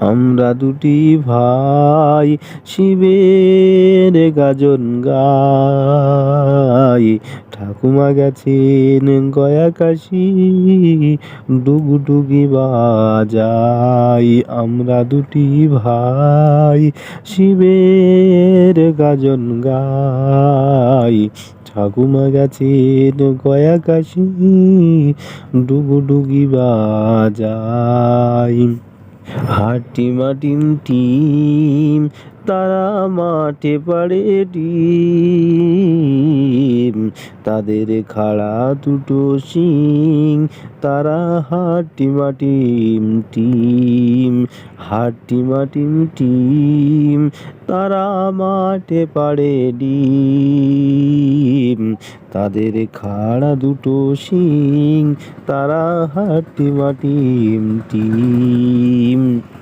আমরা দুটি ভাই শিবের গাজন গাই। ঠাকুমা গেছেন গয়া কাশি, ডুগডুগি বাজাই। আমরা দুটি ভাই শিবের গাজন গাই। ঠাকুমা গেছেন গয়া কাশি, ডুগডুগি বাজাই। হাটিমা টিম টিম, তারা মাঠে পাড়ে ডিম। তাদের খাড়া দুটো শিং, তারা হাটিমা টিম টিম। হাটিমা টিম টিম, তারা মাঠে পাড়ে ডিম। তাদের খাড়া দুটো শিং, তারা হাটিমা টিম টিম।